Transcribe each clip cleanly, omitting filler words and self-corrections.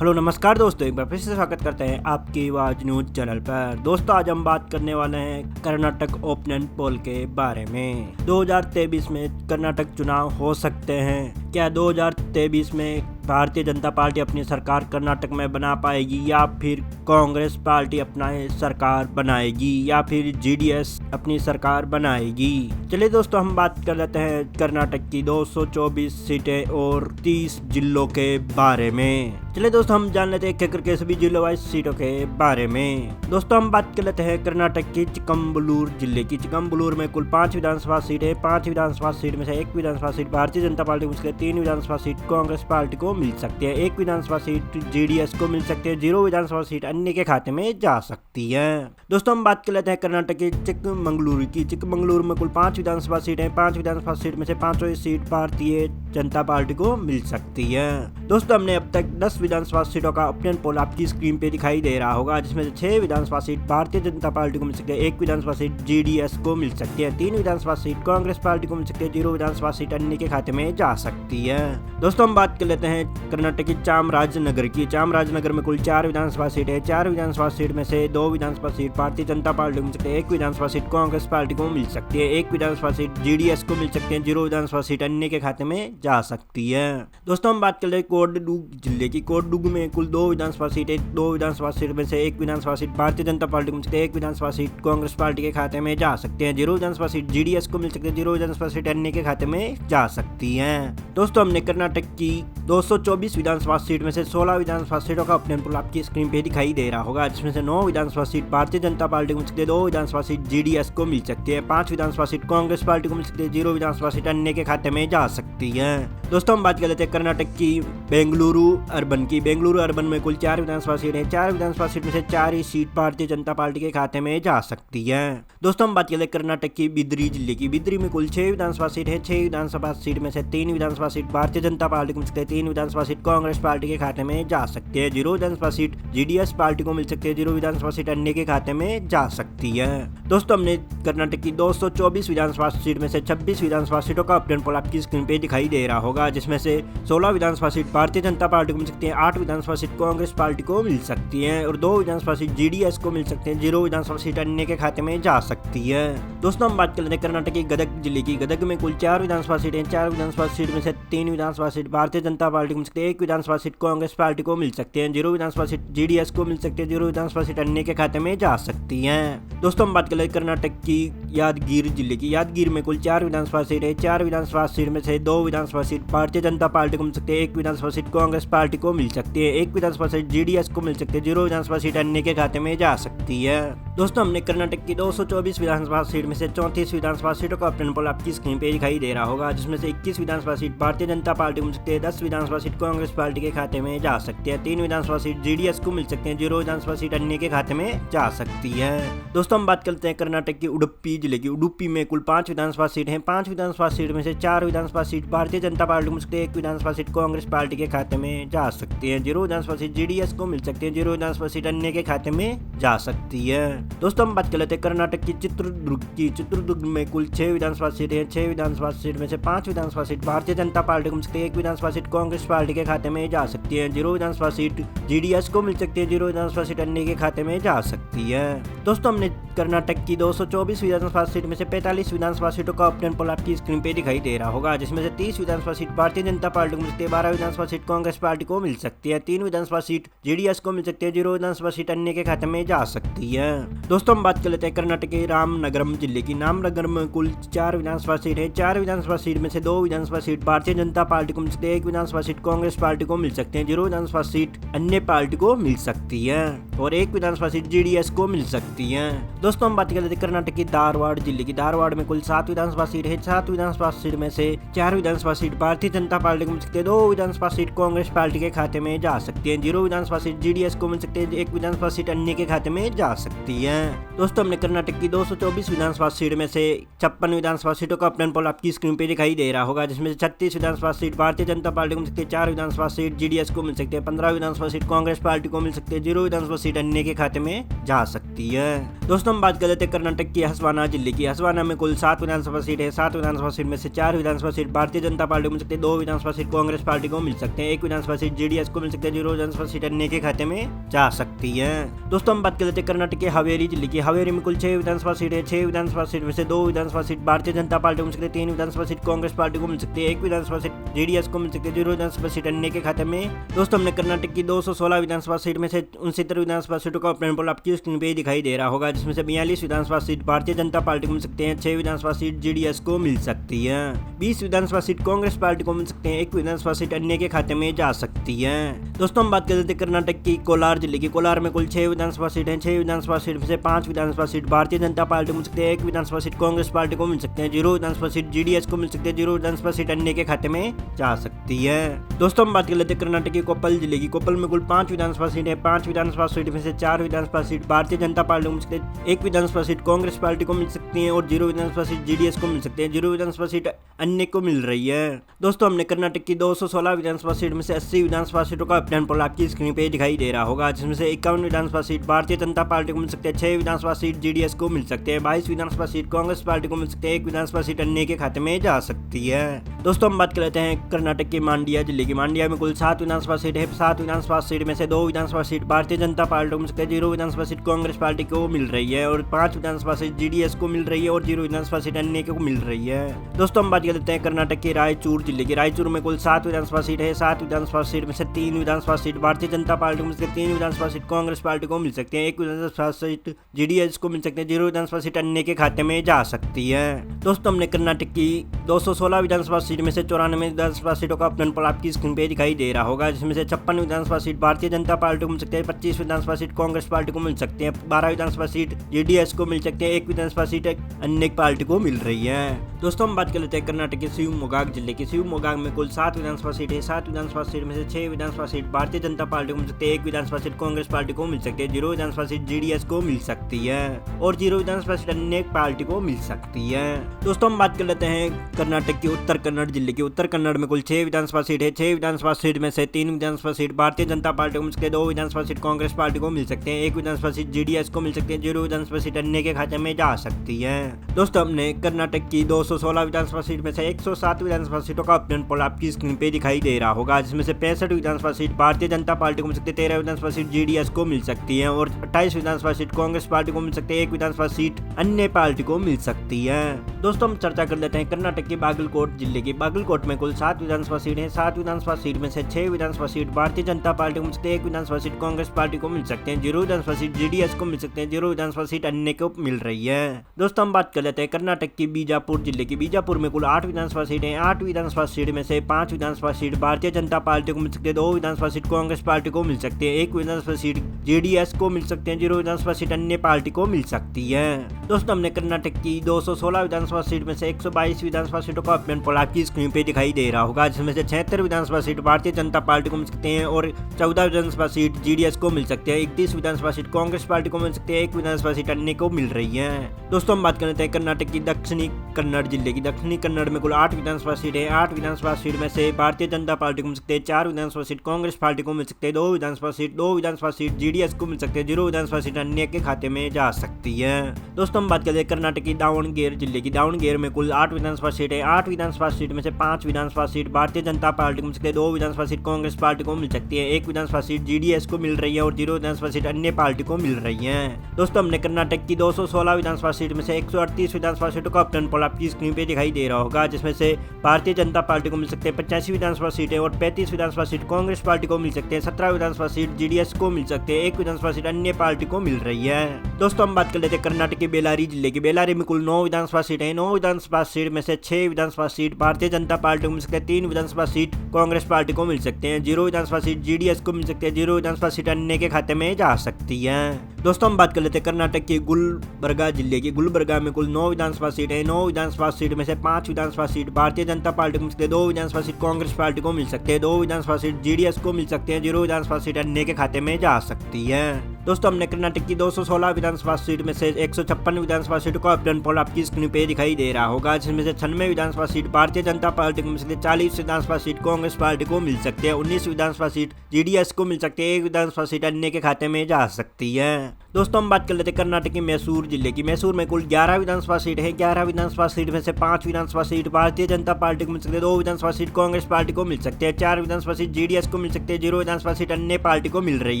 Hello नमस्कार दोस्तों, एक बार फिर से स्वागत करते हैं आपकी आवाज न्यूज चैनल पर। दोस्तों आज हम बात करने वाले हैं कर्नाटक ओपिनियन पोल के बारे में। 2023 में कर्नाटक चुनाव हो सकते हैं। क्या 2023 में भारतीय जनता पार्टी अपनी सरकार कर्नाटक में बना पाएगी, या फिर कांग्रेस पार्टी अपना सरकार बनाएगी, या फिर जेडीएस अपनी सरकार बनाएगी? चलिए दोस्तों हम बात कर लेते हैं कर्नाटक की 224 सीटें और 30 जिलों के बारे में। चलिए दोस्तों हम जान लेते हैं एक करके सभी जिलों वाइज सीटों के बारे में। दोस्तों हम बात कर लेते हैं कर्नाटक की चिकमगलूर जिले की। चिकमगलूर में कुल 5 विधानसभा सीट है। 5 विधानसभा सीट में से 1 विधानसभा सीट भारतीय जनता पार्टी को मिल सकती है, 3 विधानसभा सीट कांग्रेस पार्टी को मिल सकती है, 1 विधानसभा सीट जेडीएस को मिल सकती है, 0 विधानसभा सीट अन्य के खाते में जा सकती है। दोस्तों हम बात कर लेते हैं कर्नाटक के चिकमगलूर की। चिकमगलूर में कुल 5 विधानसभा सीट है। 5 विधानसभा सीट में से 5 सीट भारतीय जनता पार्टी को मिल सकती है। दोस्तों हमने अब तक 10 विधानसभा सीटों का ओपिनियन पोल आपकी स्क्रीन पे दिखाई दे रहा होगा, जिसमें से 6 विधानसभा सीट भारतीय जनता पार्टी को मिल सकती है, 1 विधानसभा सीट जेडीएस को मिल सकती है, 3 विधानसभा सीट कांग्रेस पार्टी को मिल सकती है, 0 विधानसभा सीट अन्य के खाते में जा सकती है। दोस्तों हम बात कर लेते हैं कर्नाटक की चामराजनगर की। चामराजनगर में कुल 4 विधानसभा सीट है। 4 विधानसभा सीट में से 2 विधानसभा सीट भारतीय जनता पार्टी को मिल सकती है, 1 विधानसभा सीट कांग्रेस पार्टी को मिल सकती है, 1 विधानसभा सीट जेडीएस को मिल सकती है, 0 विधानसभा सीट अन्य के खाते में जा सकती है। दोस्तों हम बात कर रहे हैं कोडडुग जिले की। कोडडुग में कुल 2 विधानसभा सीट है। 2 विधानसभा सीट में से 1 विधानसभा सीट भारतीय जनता पार्टी को मिल सकती है, 1 विधानसभा सीट कांग्रेस पार्टी के खाते में जा सकते हैं, 0 विधानसभा सीट जेडीएस को मिल सकती है, 0 विधानसभा सीट अन्य के खाते में जा सकती है। दोस्तों हमने कर्नाटक की 224 विधानसभा सीट में से 16 विधानसभा सीटों का ओपिनियन पोल आपकी स्क्रीन पे दिखाई दे रहा होगा, जिसमें से 9 विधानसभा सीट भारतीय जनता पार्टी को मिल सकती है, 2 विधानसभा सीट जेडीएस को मिल सकती है, 5 विधानसभा सीट कांग्रेस पार्टी को मिल सकती है, 0 विधानसभा सीट अन्य के खाते में जा सकती है। दोस्तों हम बात कर लेते हैं कर्नाटक की बेंगलुरु अर्बन की। बेंगलुरु अर्बन में कुल 4 विधानसभा सीट है। 4 विधानसभा सीट में से 4 ही सीट भारतीय जनता पार्टी के खाते में जा सकती है। दोस्तों हम बात कर लेते हैं कर्नाटक की बिदरी जिले की। बिदरी में कुल 6 विधानसभा सीट है। 6 विधानसभा सीट में से 3 विधानसभा सीट भारतीय जनता पार्टी को मिल सकती है, 3 विधानसभा सीट कांग्रेस पार्टी के खाते में जा सकती है, 0 विधानसभा सीट जेडीएस पार्टी को मिल सकती है, 0 विधानसभा सीट अन्य के खाते में जा सकती है। दोस्तों हमने कर्नाटक की 224 विधानसभा सीट में से 26 विधानसभा सीटों का ओपिनियन पोल आपकी स्क्रीन पे दिखाई दे रहा होगा, जिसमें से 16 विधानसभा सीट भारतीय जनता पार्टी को मिल सकती है, 8 विधानसभा सीट कांग्रेस पार्टी को मिल सकती है और 2 विधानसभा सीट जेडीएस को मिल सकते हैं, 0 विधानसभा सीट अन्य के खाते में जा सकती है। दोस्तों हम बात कर लेते हैं कर्नाटक की गदग जिले की। गदग में कुल 4 विधानसभा सीट है। 4 विधानसभा सीट में से 3 विधानसभा सीट भारतीय जनता पार्टी को मिल सकती है, 1 विधानसभा सीट कांग्रेस पार्टी को मिल सकती है, 0 विधानसभा सीट जेडीएस को मिल सकती है, 0 विधानसभा सीट अन्य के खाते में जा सकती है। दोस्तों हम बात कर लेते हैं कर्नाटक की यादगीर जिले की। यादगीर में कुल 4 विधानसभा सीट है। 4 विधानसभा सीट में से 2 विधानसभा सीट भारतीय जनता पार्टी को मिल सकती है, 1 विधानसभा सीट कांग्रेस पार्टी को मिल सकती है, 1 विधानसभा सीट जेडीएस को मिल सकती है, 0 विधानसभा सीट अन्य के खाते में जा सकती है। दोस्तों हमने कर्नाटक की 224 विधानसभा सीट में से 34 विधानसभा सीटों का ओपिनियन पोल आपकी स्क्रीन पे दिखाई दे रहा होगा, जिसमें से 21 विधानसभा सीट भारतीय जनता पार्टी को मिल सकती है, 10 विधानसभा सीट कांग्रेस पार्टी के खाते में जा सकती है, 3 विधानसभा सीट जेडीएस को मिल सकते हैं, 0 विधानसभा सीट अन्य के खाते में जा सकती है। दोस्तों हम बात करते हैं कर्नाटक की उडुपी जिले की। उडुपी में कुल 5 विधानसभा सीट है। 5 विधानसभा सीट में से 4 विधानसभा सीट भारतीय जनता पार्टी को मिल सकती है, 1 विधानसभा सीट कांग्रेस पार्टी के खाते में जा सकती है, 0 विधानसभा सीट जेडीएस को मिल सकती है, 0 विधानसभा सीट अन्य के खाते में जा सकती है। दोस्तों हम बात कर लेते हैं कर्नाटक की चित्रदुर्ग की। चित्रदुर्ग में कुल 6 विधानसभा सीट है। 6 विधानसभा सीट में से 5 विधानसभा सीट भारतीय जनता पार्टी को मिल सकती है, 1 विधानसभा सीट कांग्रेस पार्टी के खाते में जा सकती है, 0 विधानसभा सीट जेडीएस को मिल सकती है, 0 विधानसभा सीट अन्य के खाते में जा सकती है। दोस्तों हमने कर्नाटक की 224 विधानसभा सीट में से 45 विधानसभा सीटों का ओपिनियन पोल आपकी स्क्रीन पे दिखाई दे रहा होगा, जिसमें से 30 विधानसभा सीट भारतीय जनता पार्टी को मिल सकती है, 12 विधानसभा सीट कांग्रेस पार्टी को मिल सकती है, 3 विधानसभा सीट जेडीएस को मिल सकती है, 0 विधानसभा सीट अन्य के खाते में जा सकती है। दोस्तों हम बात कर लेते हैं कर्नाटक के रामनगरम जिले की। रामनगर में कुल 4 विधानसभा सीट है। 4 विधानसभा सीट में से 2 विधानसभा सीट भारतीय जनता पार्टी को मिल सकती है, 1 विधानसभा सीट कांग्रेस पार्टी को मिल सकते हैं, 0 विधानसभा सीट अन्य पार्टी को मिल सकती है और 1 विधानसभा सीट जेडीएस को मिल सकती है। दोस्तों हम बात कर लेते हैं कर्नाटक की धारवाड़ जिले की। धारवाड़ में कुल 7 विधानसभा सीट है। 7 विधानसभा सीट में से 4 विधानसभा सीट भारतीय जनता पार्टी को मिल सकती है, 2 विधानसभा सीट कांग्रेस पार्टी के खाते में जा सकती है, 0 विधानसभा सीट जेडीएस को मिल सकती है, 1 विधानसभा सीट अन्य के खाते में जा सकती है। दोस्तों हमने कर्नाटक की 224 विधानसभा सीट में से 56 विधानसभा सीटों का ओपिनियन पोल आपकी स्क्रीन पे दिखाई दे रहा होगा, जिसमें से 36 विधानसभा सीट भारतीय जनता पार्टी को मिल सकती है, 4 विधानसभा सीट जेडीएस को मिल सकती है, 15 विधानसभा सीट कांग्रेस पार्टी को मिल सकती है, 0 विधानसभा सीट अन्य के खाते में जा सकती है। सकती है। दोस्तों हम बात कर लेते हैं कर्नाटक की हसवाना जिले की। हसवाना में कुल 7 विधानसभा सीट है। 7 विधानसभा सीट में से 4 विधानसभा सीट भारतीय जनता पार्टी को मिल सकते हैं, 2 विधानसभा सीट कांग्रेस पार्टी को मिल सकते हैं, 1 विधानसभा सीट जेडीएस को मिल सकते हैं, 0 विधानसभा सीट अन्य के खाते में जा सकती है। दोस्तों हम बात कर लेते हैं कर्नाटक के हावेरी जिले की। हावेरी में कुल 6 विधानसभा सीट है। 6 विधानसभा सीट में से 2 विधानसभा सीट भारतीय जनता पार्टी को मिल सकती है, 3 विधानसभा सीट कांग्रेस पार्टी को मिल सकती है, 1 विधानसभा सीट जेडीएस को मिल सकती है, 0 विधानसभा सीट अन्य के खाते में। दोस्तों हमने कर्नाटक की 216 विधानसभा सीट में से 69 विधानसभा सीटों का ऑपरेंट पोल आपकी स्क्रीन पे दिखाई दे रहा होगा, जिसमें से 42 विधानसभा सीट भारतीय जनता पार्टी को मिल सकते हैं, 6 विधानसभा सीट जेडीएस को मिल सकती है, 20 विधानसभा सीट कांग्रेस पार्टी को मिल सकते हैं, 1 विधानसभा सीट अन्य के खाते में जा सकती है। दोस्तों हम बात कर लेते हैं कर्नाटक की कोलार जिले की। कोलार में कुल 6 विधानसभा सीट है। 6 विधानसभा सीट में से 5 विधानसभा सीट भारतीय जनता पार्टी को मिल सकते हैं, 1 विधानसभा सीट कांग्रेस पार्टी को मिल सकते हैं, 0 विधानसभा सीट जेडीएस को मिल सकते हैं, 0 विधानसभा सीट अन्य के खाते में जा सकती है। दोस्तों हम बात कर लेते हैं कर्नाटक की कोप्पल जिले की। कोप्पल में कुल 5 विधानसभा सीट है। 5 विधानसभा सीट में से 4 विधानसभा सीट भारतीय जनता पार्टी को मिल सकते हैं, 1 विधानसभा सीट कांग्रेस पार्टी को मिल सकती है और 0 विधानसभा सीट जेडीएस को मिल सकते हैं, 0 विधानसभा सीट अन्य को मिल रही है। दोस्तों हमने कर्नाटक की 216 विधानसभा सीट में से 80 विधानसभा सीटों का ऑपरेंट पोल आपकी स्क्रीन पे दिखाई दे रहा होगा, जिसमें से 51 विधानसभा सीट भारतीय जनता पार्टी को मिल सकते हैं, 6 विधानसभा सीट जेडीएस को मिल सकते हैं, 22 विधानसभा सीट कांग्रेस पार्टी को मिल सकते हैं, 1 विधानसभा सीट अन्य के खाते में जा सकती है। दोस्तों हम बात कर लेते हैं कर्नाटक के मांड्या जिले की। मांड्या में कुल 7 विधानसभा सीट है। 7 विधानसभा सीट में से 2 विधानसभा सीट भारतीय जनता पार्टी को मिल सकते हैं, 0 विधानसभा सीट कांग्रेस पार्टी को मिल रही है और 5 विधानसभा सीट जेडीएस को मिल रही है और 0 विधानसभा सीट अन्य को मिल रही है। दोस्तों हम बात कर लेते हैं कर्नाटक के रायचूर जिले की। रायचूर में कुल 7 विधानसभा सीट है। 7 विधानसभा सीट में से 3 विधानसभा सीट भारतीय जनता पार्टी को मिल सकती है, 3 विधानसभा सीट कांग्रेस पार्टी को मिल सकती है, 1 विधानसभा सीट जेडीएस को मिल सकते हैं, 0 विधानसभा सीट अन्य के खाते में जा सकती है। दोस्तों हमने कर्नाटक की 216 विधानसभा सीट में से 94 विधानसभा सीटों का ऑपरेंट पोल आपकी स्क्रीन पे दिखाई दे रहा होगा, जिसमें से 56 विधानसभा सीट भारतीय जनता पार्टी को मिल सकते हैं, 25 विधानसभा सीट कांग्रेस पार्टी को मिल सकते हैं, 12 विधानसभा सीट जेडीएस को मिल सकते हैं, 1 विधानसभा सीट अन्य पार्टी को मिल रही है। दोस्तों हम बात कर लेते हैं कर्नाटक के शिवमोगा जिले की। शिवमोगा में कुल 7 विधानसभा सीट है। 7 विधानसभा सीट में से 6 विधानसभा सीट भारतीय जनता पार्टी को मिल सकते हैं, 1 विधानसभा सीट कांग्रेस पार्टी को मिल सकती है, 0 विधानसभा सीट जेडीएस को मिल सकती है और 0 विधानसभा सीट अन्य पार्टी को मिल सकती है। दोस्तों हम बात कर लेते हैं कर्नाटक के उत्तर कन्नड़ जिले की। उत्तर कन्नड़ में कुल 6 विधानसभा सीट है। 6 विधानसभा सीट में से 3 विधानसभा सीट भारतीय जनता पार्टी को मिल सकते हैं, 2 विधानसभा सीट कांग्रेस पार्टी को मिल सकते हैं, 1 विधानसभा सीट जेडीएस को मिल सकते हैं, 0 विधानसभा सीट अन्य के खाते में जा सकती है। दोस्तों हमने कर्नाटक की 216 विधानसभा सीट में से 107 विधानसभा सीटों का ऑपरेंट पोल आपकी स्क्रीन पे दिखाई दे रहा होगा, जिसमें से 65 विधानसभा सीट भारतीय जनता पार्टी को मिल सकती है, 13 विधानसभा सीट जेडीएस को मिल सकती है और 28 विधानसभा सीट कांग्रेस पार्टी को मिल सकती है, 1 विधानसभा सीट अन्य पार्टी को मिल सकती है। दोस्तों हम चर्चा कर लेते हैं कर्नाटक के बागलकोट जिले की। बागलकोट में कुल 7 विधानसभा सीट है। 7 विधानसभा सीट में से 6 विधानसभा सीट भारतीय जनता पार्टी को मिल सकते हैं, 1 विधानसभा सीट कांग्रेस पार्टी को मिल सकते हैं, 0 विधानसभा सीट जेडीएस को मिल सकते हैं, 0 विधानसभा सीट अन्य को मिल रही है। दोस्तों हम बात कर लेते हैं कर्नाटक की बीजापुर जिले की। बीजापुर में कुल 8 विधानसभा सीट है। 8 विधानसभा सीट में से 5 विधानसभा सीट भारतीय जनता पार्टी को मिल सकती है, 2 विधानसभा सीट कांग्रेस पार्टी को मिल सकती है, 1 विधानसभा सीट जेडीएस को मिल सकते हैं, 0 विधानसभा सीट अन्य पार्टी को मिल सकती है। दोस्तों हमने कर्नाटक की 216 विधानसभा सीट में से 122 विधानसभा सीटों का ऑपरेंट पोल आपकी स्क्रीन पे दिखाई दे रहा होगा, जिसमें से 76 विधानसभा सीट भारतीय जनता पार्टी को मिल सकते हैं और 14 विधानसभा सीट जेडीएस को मिल सकते हैं, 31 विधानसभा सीट कांग्रेस पार्टी को मिल सकती है, 1 विधानसभा सीट अन्य को मिल रही है। दोस्तों हम बात कर लेते हैं कर्नाटक की दक्षिणी कन्नड़ जिले की। दक्षिणी कन्नड़ में कुल 8 विधानसभा सीट है। 8 विधानसभा सीट में से भारतीय जनता पार्टी को मिल सकते हैं, 4 विधानसभा सीट कांग्रेस पार्टी को मिल सकते हैं, 2 विधानसभा सीट जेडीएस को मिल सकते हैं, 0 विधानसभा सीट अन्य के खाते में जा सकती है। दोस्तों हम बात करते हैं कर्नाटक की दावणगेरे जिले की। दावणगेरे में कुल 8 विधानसभा सीट है। 8 विधानसभा सीट में से 5 विधानसभा सीट भारतीय जनता पार्टी को मिल सकते हैं, 2 विधानसभा सीट कांग्रेस पार्टी को मिल सकती है, 1 विधानसभा सीट जेडीएस को मिल रही है और 0 विधानसभा सीट अन्य पार्टी को मिल रही है। दोस्तों हमने कर्नाटक की 216 विधानसभा सीट में से 138 विधानसभा सीटों का ऑपरेंट पोल आपकी स्क्रीन पे दिखाई दे रहा होगा, जिसमें से भारतीय जनता पार्टी को मिल सकते हैं 85 विधानसभा सीटें और 35 विधानसभा सीट कांग्रेस पार्टी को मिल सकते हैं, 17 विधानसभा सीट जेडीएस को मिल सकते हैं, 1 विधानसभा सीट अन्य पार्टी को मिल रही है। दोस्तों हम बात कर लेते हैं कर्नाटक के बेलारी जिले की। बेलारी में कुल 9 विधानसभा सीट है। 9 विधानसभा सीट में से 6 विधानसभा सीट भारतीय जनता पार्टी को मिल सकते हैं, 3 विधानसभा सीट कांग्रेस पार्टी को मिल सकते हैं, 0 विधानसभा सीट जेडीएस को मिल सकते हैं, 0 विधानसभा सीट अन्य के खाते में जा सकती है। दोस्तों हम बात कर लेते हैं कर्नाटक के गुलबर्गा जिले की। गुलबर्गा में कुल 9 विधानसभा सीट है। 9 विधानसभा सीट में से 5 विधानसभा सीट भारतीय जनता पार्टी को मिल सकते हैं, 2 विधानसभा सीट कांग्रेस पार्टी को मिल सकते हैं, 2 विधानसभा सीट जेडीएस को मिल सकते हैं, 0 विधानसभा सीट अन्य के खाते में जा सकती है। दोस्तों हमने कर्नाटक की 216 विधानसभा सीट में से 156 विधानसभा सीटों का ऑप्शन पोल आपकी स्क्रीन पे दिखाई दे रहा होगा, जिसमें से 96 विधानसभा सीट भारतीय जनता पार्टी को मिल सकती है, 40 विधानसभा सीट कांग्रेस पार्टी को मिल सकती है, 19 विधानसभा सीट जेडीएस को मिल सकती है, 1 विधानसभा सीट अन्य के खाते में जा सकती है। दोस्तों हम बात कर लेते हैं कर्नाटक के मैसूर जिले की। मैसूर में कुल 11 विधानसभा सीट है। 11 विधानसभा सीट में से 5 विधानसभा सीट भारतीय जनता पार्टी को मिल सकती है, 2 विधानसभा सीट कांग्रेस पार्टी को मिल सकती है, 4 विधानसभा सीट जेडीएस को मिल सकती है, 0 विधानसभा सीट अन्य पार्टी को मिल रही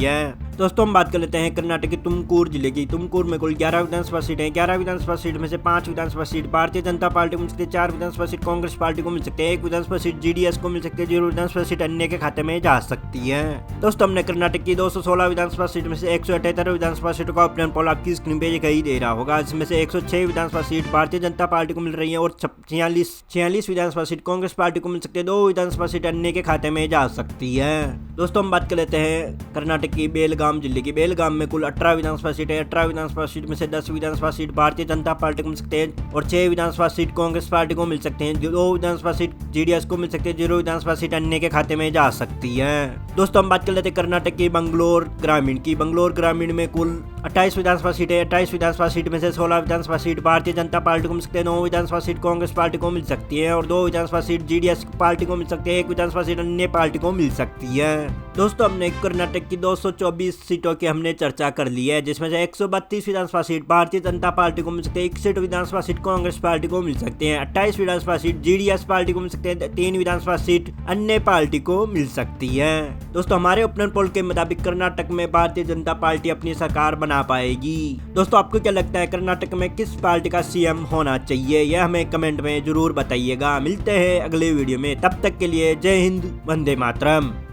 है। दोस्तों हम बात कर लेते हैं कर्नाटक के तुमकुर जिले की। तुमकुर में कुल 11 विधानसभा सीट है। 11 विधानसभा सीट में से 5 विधानसभा सीट भारतीय जनता पार्टी को मिल सकती है, 4 विधानसभा सीट कांग्रेस पार्टी को मिल सकती है, 1 विधानसभा सीट जेडीएस को मिल सकती है, 0 विधानसभा सीट अन्य के खाते में जा सकती है। दोस्तों हमने कर्नाटक की 216 विधानसभा सीट में से 178 विधानसभा सीटों का ऑप्शन पोल आपकी स्क्रीन पे दिखाई दे रहा होगा, जिसमें से 106 विधानसभा सीट भारतीय जनता पार्टी को मिल रही है और 46 विधानसभा सीट कांग्रेस पार्टी को मिल सकती है, 2 विधानसभा सीट अन्य के खाते में जा सकती है। दोस्तों हम बात कर लेते हैं कर्नाटक की बेलगाम जिले की। बेलगाम में कुल 18 विधानसभा सीट है। 18 विधानसभा सीट में से 10 विधानसभा सीट भारतीय जनता पार्टी को मिल सकते हैं और 6 विधानसभा सीट कांग्रेस पार्टी को मिल सकते हैं, 2 विधानसभा सीट जेडीएस को मिल सकती है, 0 विधानसभा सीट अन्य के खाते में जा सकती है। दोस्तों हम बात कर लेते हैं कर्नाटक की बंगलोर ग्रामीण की। बंगलोर ग्रामीण में कुल 28 विधानसभा सीट है। 28 विधानसभा सीट में से 16 विधानसभा सीट भारतीय जनता पार्टी को मिल सकती है, 9 विधानसभा सीट कांग्रेस पार्टी को मिल सकती है और 2 विधानसभा सीट जेडीएस पार्टी को मिल सकती है, 1 विधानसभा सीट अन्य पार्टी को मिल सकती है। दोस्तों हमने कर्नाटक की 224 सीटों की हमने चर्चा कर ली है, जिसमें से 132 विधानसभा सीट भारतीय जनता पार्टी को मिल सकती है, 61 विधानसभा सीट कांग्रेस पार्टी को मिल सकती है, 28 विधानसभा सीट जेडीएस पार्टी को मिल सकते हैं, 3 विधानसभा सीट अन्य पार्टी को मिल सकती है। दोस्तों हमारे ओपिनियन पोल के मुताबिक कर्नाटक में भारतीय जनता पार्टी अपनी सरकार बना पाएगी। दोस्तों आपको क्या लगता है कर्नाटक में किस पार्टी का सीएम होना चाहिए, यह हमें कमेंट में जरूर बताइएगा। मिलते हैं अगले वीडियो में, तब तक के लिए जय हिंद, वंदे मातरम।